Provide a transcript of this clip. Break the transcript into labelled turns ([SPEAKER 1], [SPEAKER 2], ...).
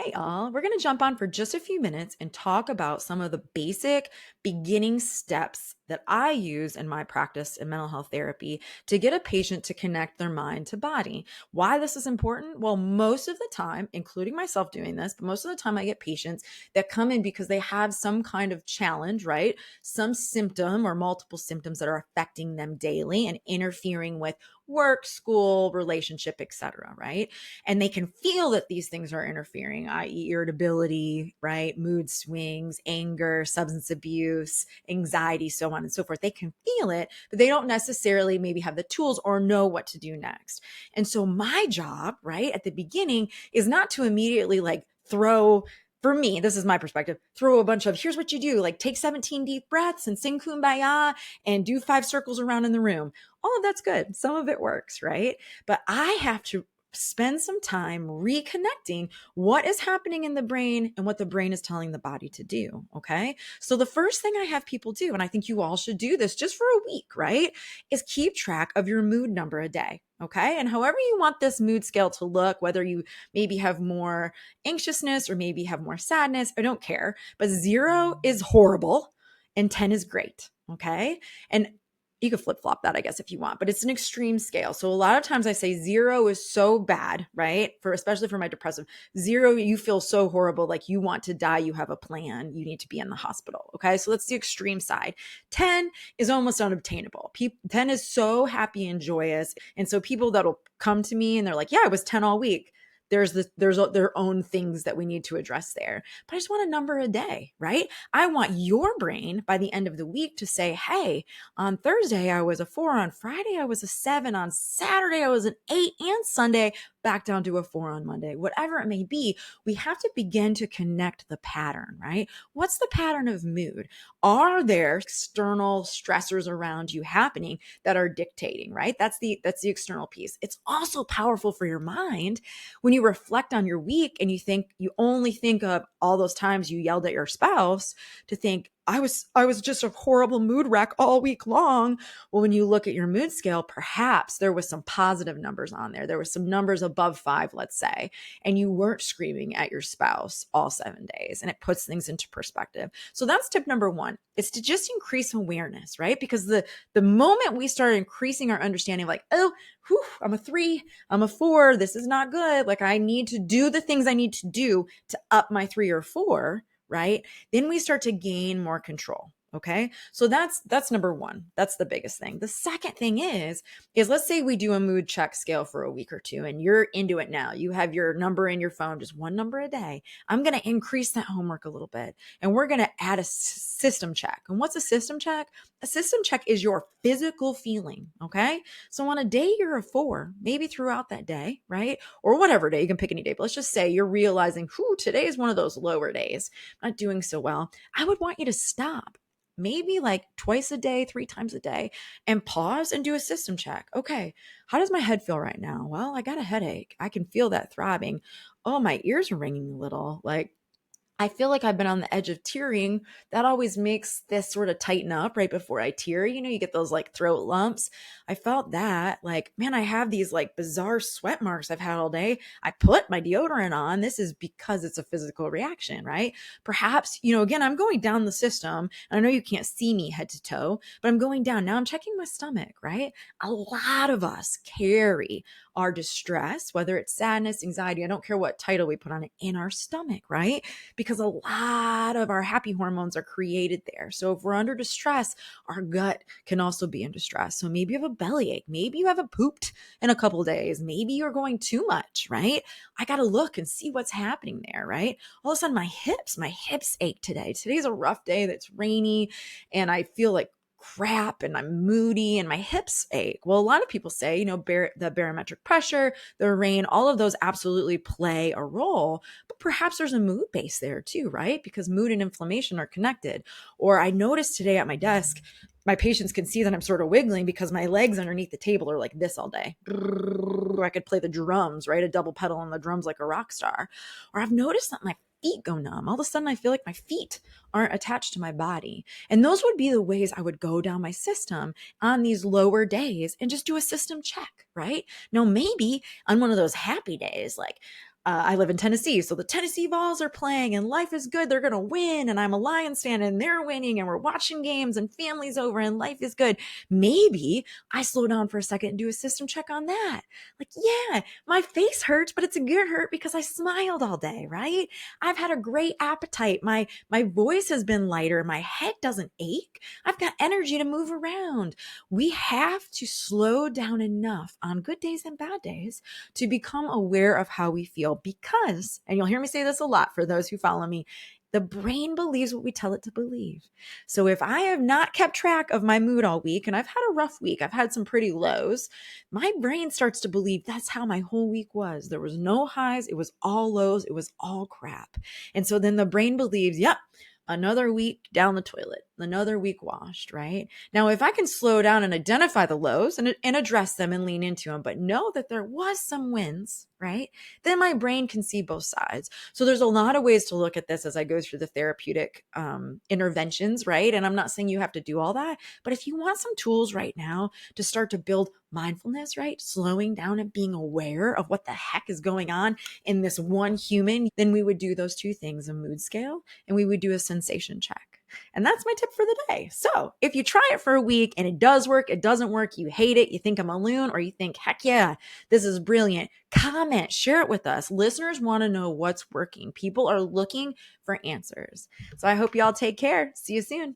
[SPEAKER 1] Hi, all. We're going to jump on for just a few minutes and talk about some of the basic beginning steps that I use in my practice in mental health therapy to get a patient to connect their mind to body. Why this is important? Well, most of the time, including myself doing this, but most of the time I get patients that come in because they have some kind of challenge, right? Some symptom or multiple symptoms that are affecting them daily and interfering with work, school, relationship, etc., right? And they can feel that these things are interfering, i.e., irritability, right? Mood swings, anger, substance abuse, anxiety, so on and so forth. They can feel it, but they don't necessarily maybe have the tools or know what to do next. And so, my job, right, at the beginning is not to immediately like throw, for me, this is my perspective, throw a bunch of here's what you do, like take 17 deep breaths and sing kumbaya and do 5 circles around in the room. All of that's good. Some of it works, right? But I have to spend some time reconnecting what is happening in the brain and what the brain is telling the body to do. Okay. So the first thing I have people do, and I think you all should do this just for a week, right, is keep track of your mood number a day. Okay. And however you want this mood scale to look, whether you maybe have more anxiousness or maybe have more sadness, I don't care. But 0 is horrible and 10 is great. Okay. And you could flip flop that, I guess, if you want, but it's an extreme scale. So a lot of times I say 0 is so bad, right? Especially for my depressive. 0, you feel so horrible, like you want to die, you have a plan, you need to be in the hospital. Okay. So that's the extreme side. 10 is almost unobtainable. 10 is so happy and joyous. And so people that'll come to me and they're like, yeah, I was 10 all week. There's their own things that we need to address there. But I just want a number a day, right? I want your brain by the end of the week to say, hey, on Thursday, I was a 4. On Friday, I was a 7. On Saturday, I was an 8. And Sunday, back down to a 4 on Monday. Whatever it may be, we have to begin to connect the pattern, right? What's the pattern of mood? Are there external stressors around you happening that are dictating, right? That's the external piece. It's also powerful for your mind when you reflect on your week and you only think of all those times you yelled at your spouse to think, I was just a horrible mood wreck all week long. Well, when you look at your mood scale, perhaps there was some positive numbers on there. There were some numbers above 5, let's say, and you weren't screaming at your spouse all 7 days, and it puts things into perspective. So that's tip number 1. It's to just increase awareness, right? Because the moment we start increasing our understanding of like, oh, whew, I'm a 3, I'm a 4, this is not good. Like I need to do the things I need to do to up my 3 or 4, right? Then we start to gain more control. Okay. So that's number 1. That's the biggest thing. The second thing is let's say we do a mood check scale for a week or two and you're into it now. You have your number in your phone, just 1 number a day. I'm going to increase that homework a little bit and we're going to add a system check. And what's a system check? A system check is your physical feeling. Okay. So on a day you're a 4, maybe throughout that day, right? Or whatever day, you can pick any day, but let's just say you're realizing, today is one of those lower days. I'm not doing so well. I would want you to stop maybe like twice a day, 3 times a day, and pause and do a system check. Okay, how does my head feel right now? Well, I got a headache. I can feel that throbbing. Oh, my ears are ringing a little. Like, I feel like I've been on the edge of tearing. That always makes this sort of tighten up right before I tear. You get those like throat lumps. I felt that. Like, man, I have these like bizarre sweat marks I've had all day. I put my deodorant on. This is because it's a physical reaction, right? Perhaps, again, I'm going down the system. And I know you can't see me head to toe, but I'm going down. Now I'm checking my stomach, right? A lot of us carry our distress, whether it's sadness, anxiety, I don't care what title we put on it, in our stomach, right? Because a lot of our happy hormones are created there. So if we're under distress, our gut can also be in distress. So maybe you have a bellyache. Maybe you haven't pooped in a couple of days. Maybe you're going too much, right? I got to look and see what's happening there, right? All of a sudden my hips ache today. Today's a rough day that's rainy and I feel like crap and I'm moody and my hips ache. Well, a lot of people say, the barometric pressure, the rain, all of those absolutely play a role, but perhaps there's a mood base there too, right? Because mood and inflammation are connected. Or I noticed today at my desk, my patients can see that I'm sort of wiggling because my legs underneath the table are like this all day. I could play the drums, right? A double pedal on the drums like a rock star. Or I've noticed that my feet go numb. All of a sudden, I feel like my feet aren't attached to my body. And those would be the ways I would go down my system on these lower days and just do a system check, right? Now, maybe on one of those happy days, like I live in Tennessee, so the Tennessee Vols are playing and life is good. They're going to win. And I'm a Lions fan and they're winning and we're watching games and family's over and life is good. Maybe I slow down for a second and do a system check on that. Like, yeah, my face hurts, but it's a good hurt because I smiled all day, right? I've had a great appetite. My voice has been lighter. My head doesn't ache. I've got energy to move around. We have to slow down enough on good days and bad days to become aware of how we feel because, and you'll hear me say this a lot for those who follow me, the brain believes what we tell it to believe. So if I have not kept track of my mood all week and I've had a rough week, I've had some pretty lows, my brain starts to believe that's how my whole week was. There was no highs. It was all lows. It was all crap. And so then the brain believes, yep, another week down the toilet, another week washed, right? Now, if I can slow down and identify the lows and address them and lean into them, but know that there was some wins, right? Then my brain can see both sides. So there's a lot of ways to look at this as I go through the therapeutic interventions, right? And I'm not saying you have to do all that, but if you want some tools right now to start to build mindfulness, right? Slowing down and being aware of what the heck is going on in this one human, then we would do those two things, a mood scale, and we would do a sensation check. And that's my tip for the day. So if you try it for a week and it does work, it doesn't work, you hate it, you think I'm a loon, or you think, heck yeah, this is brilliant, comment, share it with us. Listeners want to know what's working. People are looking for answers. So I hope y'all take care. See you soon.